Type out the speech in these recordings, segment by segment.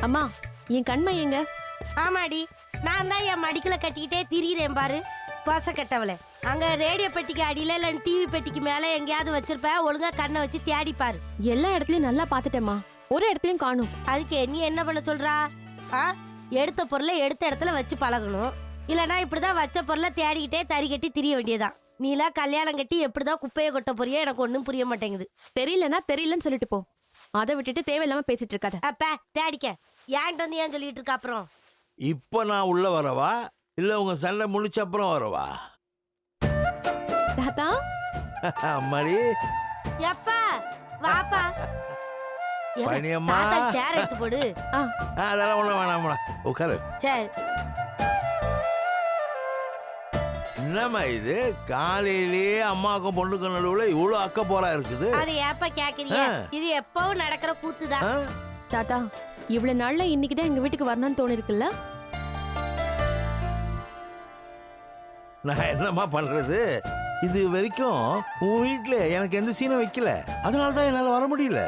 அம்மா, என் கண்மை எங்க? ஆமாடி, நான் தான் என் மடிக்கல கட்டிக்கிட்டே திரியிறேன் பாரு. பாச கட்டவளே, அங்க ரேடியோ பெட்டிக்கு அடியில இல்ல டிவி பெட்டிக்கு மேல எங்கேயாவது வச்சிருப்ப. ஒழுங்கா கண்ணை வச்சு தேடி பாரு. எல்லா இடத்துலயும் நல்லா பாத்துட்டேம்மா, ஒரு இடத்துலயும் காணும். அதுக்கு நீ என்ன பண்ண சொல்றா? எடுத்த பொருளை எடுத்த இடத்துல வச்சு பழகணும். இல்லனா இப்படிதான் வச்ச பொருளை தேடிக்கிட்டே தறி கட்டி திரிய வேண்டியதான். நீலாம் கல்யாணம் கட்டி எப்படிதான் குப்பையை கொட்ட போறியோ எனக்கு ஒன்றும் புரிய மாட்டேங்குது. தெரியலன்னா தெரியலன்னு சொல்லிட்டு போ. அதை விட்டுட்டு தேவையில்லாம பேசிட்டு இருக்காத. அப்ப தேடிக்க. ஏன்ட்டு வந்து ஏன் சொல்லிட்டு இருக்க? அப்புறம் இப்போ நான் உள்ள வரவா இல்ல உங்க சண்டை முடிச்ச அப்புறம் வரவா? தாத்தா அம்மாடி எப்பா வாப்பா. பழனியம்மா. சேர் எடுத்து போடு. அதெல்லாம் ஒண்ணு வேணாம்மா, உட்காரு. சரி. என்னம்மா இது காலையிலேயே அம்மாவுக்கும் பொண்ணுக்கும் நடுவுல இவ்வளவு அக்க போரா இருக்குது? அது ஏப்பா கேக்குறீங்க? இது எப்பவும் நடக்கிற கூத்துதான். தாத்தா, இவ்வளவு நாள்ல இன்னைக்குதான் எங்க வீட்டுக்கு வரணும்னு தோணி இருக்குல்ல? நான் என்னம்மா பண்றது? இது வரைக்கும் உன் வீட்டுல எனக்கு எந்த சீனும் வைக்கல, அதனாலதான் என்னால வர முடியல.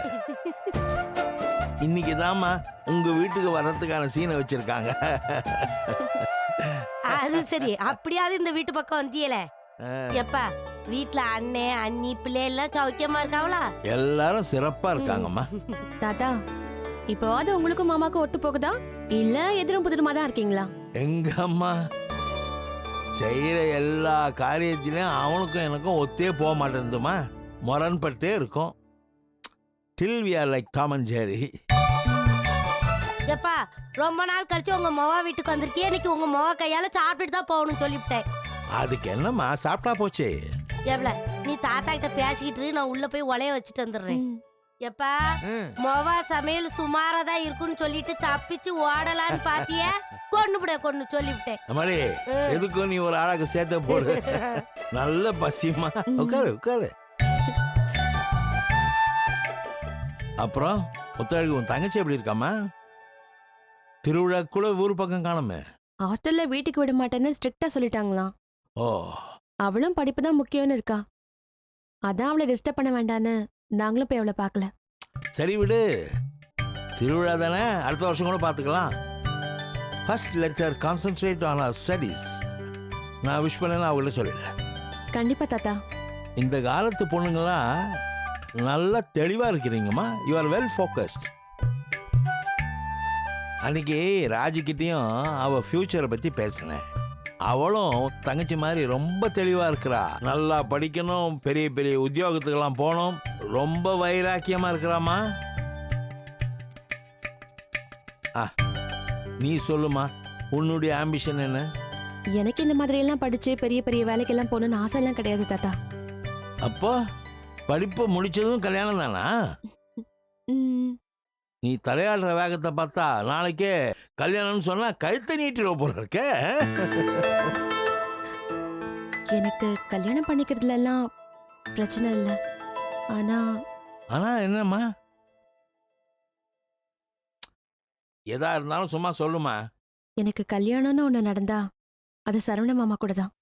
இன்னைக்குதாம்மா உங்க வீட்டுக்கு வர்றதுக்கான சீனை வச்சிருக்காங்க. அது சரி, அப்படியாவது இந்த வீட்டு பக்கம் வந்தியல. எப்பா வீட்டுல அண்ணே அண்ணி பிள்ளை எல்லாம் சௌக்கியமா இருக்காவளா? எல்லாரும் சிறப்பா இருக்காங்கம்மா. தாத்தா, இப்போவாது உங்களுக்கும் மாமாக்கும் ஒத்து போகுதா இல்ல எதிரும் புதிருமா தான் இருக்கீங்களா? எங்க அம்மா செய்யற எல்லா காரியத்திலையும் அவனுக்கும் எனக்கும் ஒத்தே போக மாட்டேங்குதுமா, முரண்பட்டே இருக்கும். Till we are like Tom and Jerry. எப்பா ரொம்ப நாள் கழிச்சு உங்க மொவா வீட்டுக்கு வந்திருக்கே. இன்னைக்கு உங்க மொவா கையால சாப்பிட்டுட்டு தான் போகணும்னு சொல்லிவிட்டேன். அதுக்கு என்னம்மா, சாப்பிட்டா போச்சே. எவ்வள நீ தாத்தா கிட்ட பேசிக்கிட்டு நான் உள்ள போய் ஒலைய வச்சுட்டு வந்துடுறேன். எப்பா மொவா சமையல் சுமாரதான் இருக்குன்னு சொல்லிட்டு தப்பிச்சு ஓடலான்னு பாத்தியா? கொன்னு சொல்லிவிட்டேன். அம்மாடி, எதுக்கும் நீ ஒரு ஆளாக்கு சேர்த்த போடு. நல்ல பசிமா, உட்காரு உட்காரு. அப்புறம் முத்தாளுக்கு உன் தங்கச்சி எப்படி இருக்காமா? திருவிழாக்குள்ள ஊர் பக்கம் காணுமே. ஹாஸ்டல்ல வீட்டுக்கு விட மாட்டேன்னு ஸ்ட்ரிக்ட்டா சொல்லிட்டாங்களாம். ஓ, அவளும் படிப்பு தான் முக்கியம்னு இருக்கா. அதான் அவளை டிஸ்டர்ப் பண்ண வேண்டான்னு நாங்களும் போய் அவளை பார்க்கல. சரி விடு, திருவிழா தானே, அடுத்த வருஷம் கூட பார்த்துக்கலாம். First let her concentrate on her studies. நான் விஷ் பண்ணேன்னு அவங்கள்ட்ட சொல்லிடுறேன். கண்டிப்பா தாத்தா. இந்த காலத்து பொண்ணுங்களாம் நல்லா தெளிவா இருக்கிறீங்கம்மா. You are well focused. அன்னைக்கு ராஜிக்கிட்டையும் அவ ஃபியூச்சரை பத்தி பேசினேன். அவளும் தங்கச்சி மாதிரி ரொம்ப தெளிவா இருக்கிறா. நல்லா படிக்கணும், பெரிய பெரிய உத்தியோகத்துக்கெல்லாம் போகணும், ரொம்ப வைராக்கியமா இருக்கிறாமா. நீ சொல்லுமா, உன்னுடைய ஆம்பிஷன் என்ன? எனக்கு இந்த மாதிரி எல்லாம் படிச்சு பெரிய பெரிய வேலைக்கெல்லாம் போகணும்னு ஆசை எல்லாம் கிடையாது தாத்தா. அப்போ படிப்பு முடிச்சதும் கல்யாணம் தானா? நீ தலையாடுற வேகத்தை பார்த்தா நாளைக்கே கல்யாணம்னு சொன்னா கழுத்தை நீட்டிடுவ போல இருக்க. எனக்கு கல்யாணம் பண்ணிக்கிறதுல எல்லாம் பிரச்சனை இல்லை. ஆனா என்னம்மா, எதா இருந்தாலும் சும்மா சொல்லுமா. எனக்கு கல்யாணம்னு ஒண்ணு நடந்தா அது சரவண மாமா கூட தான்.